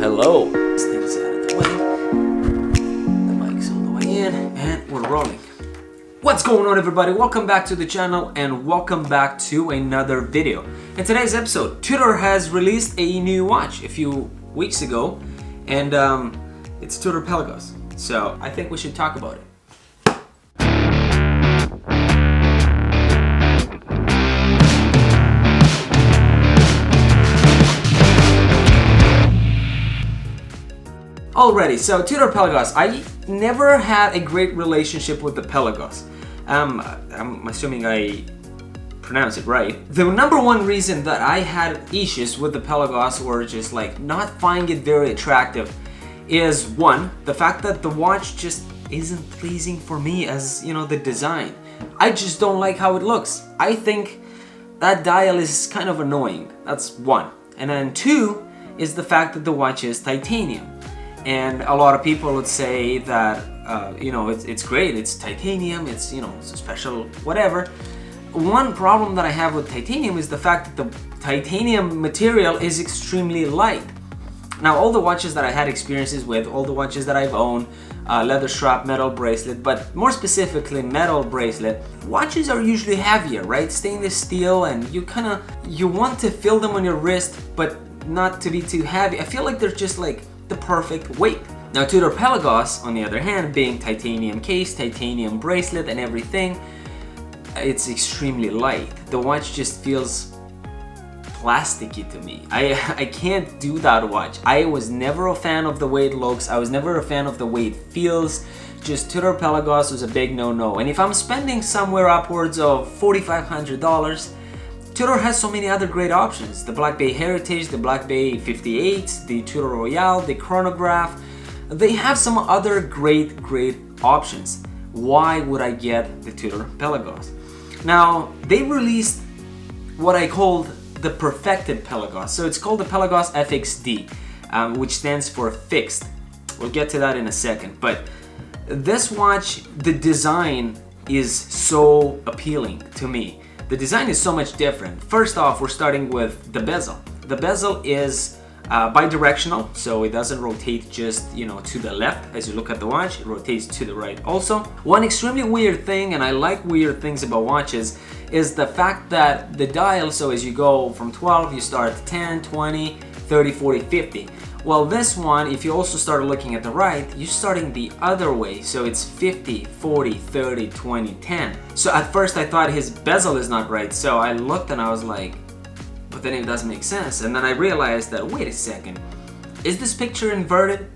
Hello. This thing's out of the way. The mic's all the way in, and we're rolling. What's going on, everybody? Welcome back to the channel, and welcome back to another video. In today's episode, Tudor has released a new watch a few weeks ago, and it's Tudor Pelagos. So I think we should talk about it. Alrighty, so Tudor Pelagos. I never had a great relationship with the Pelagos. I'm assuming I pronounce it right. The number one reason that I had issues with the Pelagos, or just like not finding it very attractive, is one, the fact that the watch just isn't pleasing for me as, you know, the design. I just don't like how it looks. I think that dial is kind of annoying. That's one. And then two is the fact that the watch is titanium. And a lot of people would say that, you know, it's great, it's titanium, it's, you know, it's a special whatever. One problem that I have with titanium is the fact that the titanium material is extremely light. Now, all the watches that I had experiences with, all the watches that I've owned, leather strap, metal bracelet, but more specifically metal bracelet, watches are usually heavier, right? Stainless steel, and you want to feel them on your wrist, but not to be too heavy. I feel like they're just like the perfect weight. Now, Tudor Pelagos, on the other hand, being titanium case, titanium bracelet and everything, it's extremely light. The watch just feels plasticky to me. I can't do that watch. I was never a fan of the way it looks. I was never a fan of the way it feels. Just Tudor Pelagos was a big no-no. And if I'm spending somewhere upwards of $4,500, Tudor has so many other great options. The Black Bay Heritage, the Black Bay 58, the Tudor Royale, the Chronograph. They have some other great options. Why would I get the Tudor Pelagos? Now, they released what I called the Perfected Pelagos. So it's called the Pelagos FXD, which stands for fixed. We'll get to that in a second. But this watch, the design is so appealing to me. The design is so much different. First off, we're starting with the bezel. The bezel is bidirectional, so it doesn't rotate just, you know, to the left as you look at the watch. It rotates to the right also. One extremely weird thing, and I like weird things about watches, is the fact that the dial, so as you go from 12, you start 10, 20, 30, 40, 50. Well, this one, if you also start looking at the right, you're starting the other way. So it's 50, 40, 30, 20, 10. So at first I thought his bezel is not right. So I looked and I was like, but then it doesn't make sense. And then I realized that, wait a second, is this picture inverted?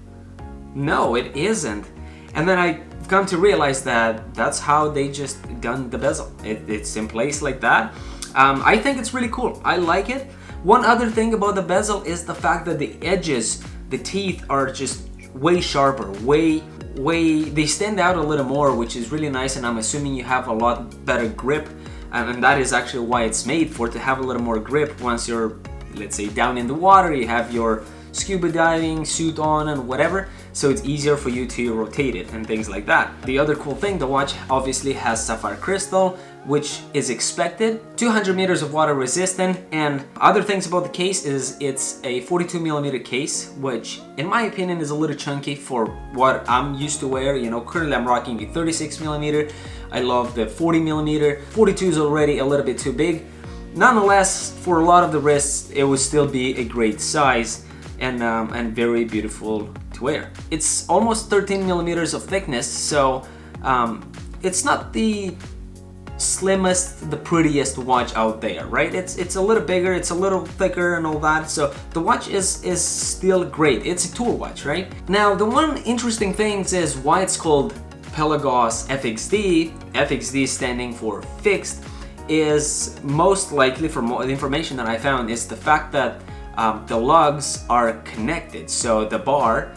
No, it isn't. And then I come to realize that that's how they just done the bezel. It's in place like that. I think it's really cool. I like it. One other thing about the bezel is the fact that the edges, the teeth are just way sharper, they stand out a little more, which is really nice, and I'm assuming you have a lot better grip, and that is actually why it's made for, to have a little more grip once you're, let's say, down in the water, you have your scuba diving suit on and whatever, so it's easier for you to rotate it and things like that. The other cool thing, the watch obviously has sapphire crystal, which is expected, 200 meters of water resistant, and other things about the case is it's a 42mm case, which in my opinion is a little chunky for what I'm used to wear. You know, currently I'm rocking a 36mm. I love the 40mm. 42 is already a little bit too big. Nonetheless, for a lot of the wrists, it would still be a great size and very beautiful to wear. It's almost 13mm of thickness, so it's not the slimmest, the prettiest watch out there, right? It's a little bigger, it's a little thicker and all that, so the watch is still great. It's a tour watch, right? Now, the one interesting thing is why it's called Pelagos FXD, FXD standing for fixed, is most likely, from the information that I found, is the fact that the lugs are connected. So the bar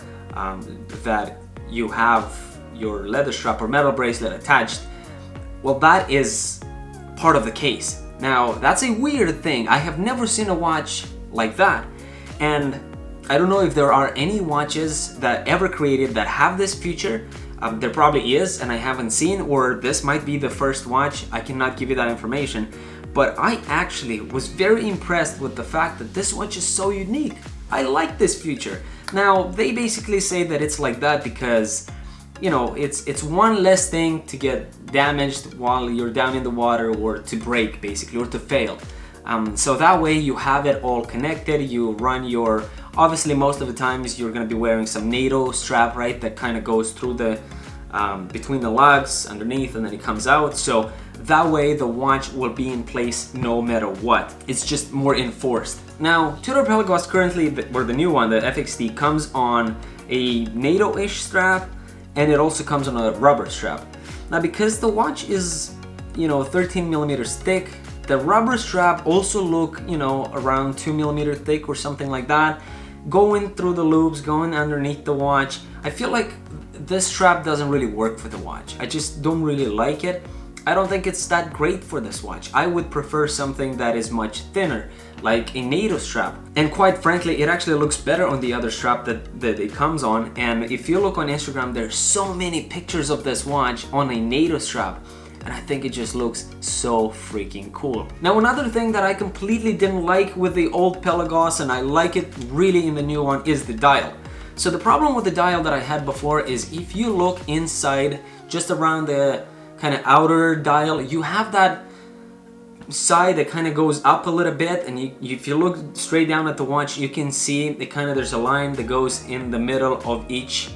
that you have your leather strap or metal bracelet attached, well, that is part of the case. Now, that's a weird thing. I have never seen a watch like that. And I don't know if there are any watches that ever created that have this feature. There probably is, and I haven't seen, or this might be the first watch. I cannot give you that information. But I actually was very impressed with the fact that this watch is so unique. I like this feature. Now, they basically say that it's like that because, you know, it's one less thing to get damaged while you're down in the water, or to break basically, or to fail. So that way you have it all connected. You run your, obviously most of the times you're going to be wearing some NATO strap, right, that kind of goes through the between the lugs underneath, and then it comes out. So that way the watch will be in place no matter what. It's just more enforced. Now, Tudor Pelagos currently, or the new one, the FXD, comes on a NATO-ish strap, and it also comes on a rubber strap. Now, because the watch is, you know, 13 millimeters thick, the rubber strap also look, you know, around 2 millimeter thick or something like that, going through the loops, going underneath the watch. I feel like this strap doesn't really work for the watch. I just don't really like it. I don't think it's that great for this watch. I would prefer something that is much thinner, like a NATO strap. And quite frankly, it actually looks better on the other strap that it comes on. And if you look on Instagram, there's so many pictures of this watch on a NATO strap, and I think it just looks so freaking cool. Now, another thing that I completely didn't like with the old Pelagos, and I like it really in the new one, is the dial. So the problem with the dial that I had before is if you look inside, just around the kind of outer dial, you have that side that kind of goes up a little bit, and if you look straight down at the watch, you can see it kind of, there's a line that goes in the middle of each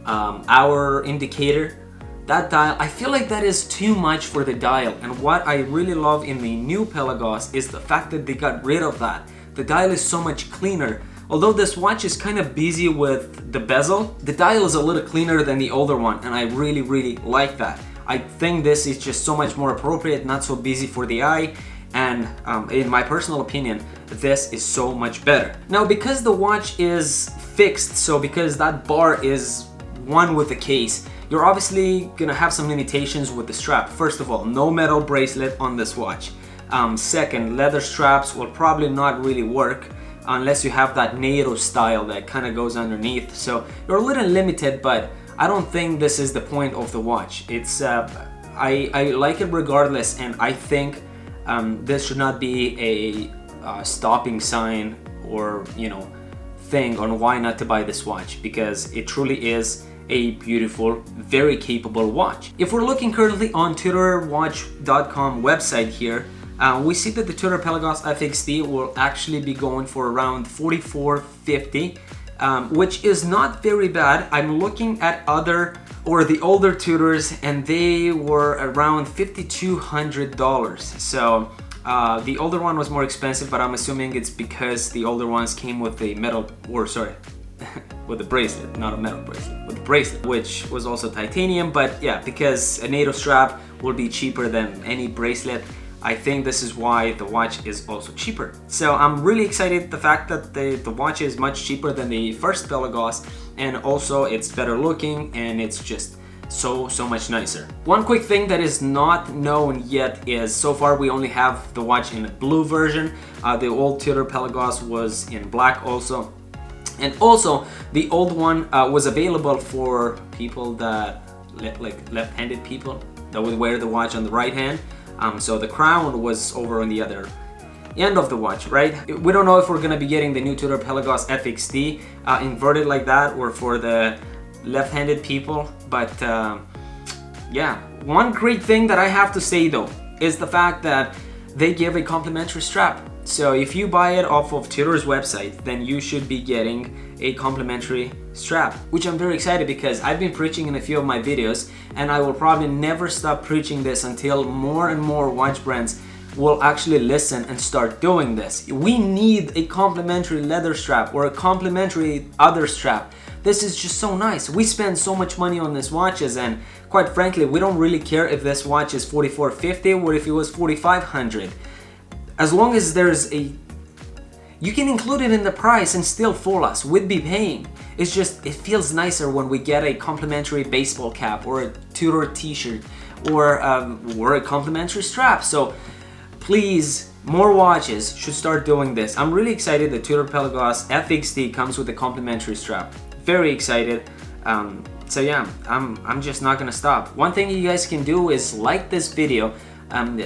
hour indicator. That dial, I feel like that is too much for the dial, and what I really love in the new Pelagos is the fact that they got rid of that. The dial is so much cleaner. Although this watch is kind of busy with the bezel, the dial is a little cleaner than the older one, and I really, really like that. I think this is just so much more appropriate, not so busy for the eye, and in my personal opinion, this is so much better. Now, because the watch is fixed, so because that bar is one with the case, you're obviously gonna have some limitations with the strap. First of all, no metal bracelet on this watch. Second, leather straps will probably not really work unless you have that NATO style that kind of goes underneath. So you're a little limited, but I don't think this is the point of the watch. It's I like it regardless, and I think this should not be a stopping sign or, you know, thing on why not to buy this watch, because it truly is a beautiful, very capable watch. If we're looking currently on TudorWatch.com website here, we see that the Tudor Pelagos FXD will actually be going for around $44.50, which is not very bad. I'm looking at the older Tudors, and they were around $5,200. So the older one was more expensive, but I'm assuming it's because the older ones came with a metal, or sorry, with a bracelet, not a metal bracelet, with a bracelet, which was also titanium. But yeah, because a NATO strap will be cheaper than any bracelet, I think this is why the watch is also cheaper. So I'm really excited the fact that the watch is much cheaper than the first Pelagos, and also it's better looking, and it's just so much nicer. One quick thing that is not known yet is, so far we only have the watch in a blue version. The old Tudor Pelagos was in black also. And also, the old one was available for people that, like left-handed people, that would wear the watch on the right hand. So the crown was over on the other end of the watch, right? We don't know if we're gonna be getting the new Tudor Pelagos FXD inverted like that, or for the left-handed people, but yeah. One great thing that I have to say though is the fact that they give a complimentary strap. So if you buy it off of Tudor's website, then you should be getting a complimentary strap, which I'm very excited, because I've been preaching in a few of my videos, and I will probably never stop preaching this until more and more watch brands will actually listen and start doing this. We need a complimentary leather strap or a complimentary other strap. This is just so nice. We spend so much money on these watches, and quite frankly, we don't really care if this watch is $44.50 or if it was $4,500. As long as there's you can include it in the price and still fool us. We'd be paying. It's just, it feels nicer when we get a complimentary baseball cap or a Tudor t-shirt or a complimentary strap. So please, more watches should start doing this. I'm really excited that Tudor Pelagos FXD comes with a complimentary strap. Very excited. So yeah, I'm just not gonna stop. One thing you guys can do is like this video,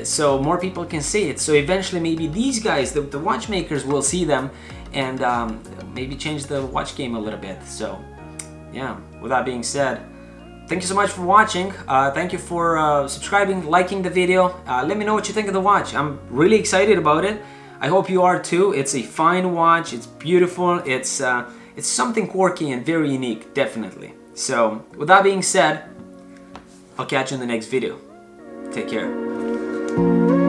so more people can see it. So eventually maybe these guys, the watchmakers, will see them and maybe change the watch game a little bit. So yeah, with that being said, thank you so much for watching. Thank you for subscribing, liking the video. Let me know what you think of the watch. I'm really excited about it. I hope you are too. It's a fine watch. It's beautiful. It's something quirky and very unique, definitely. So with that being said, I'll catch you in the next video. Take care.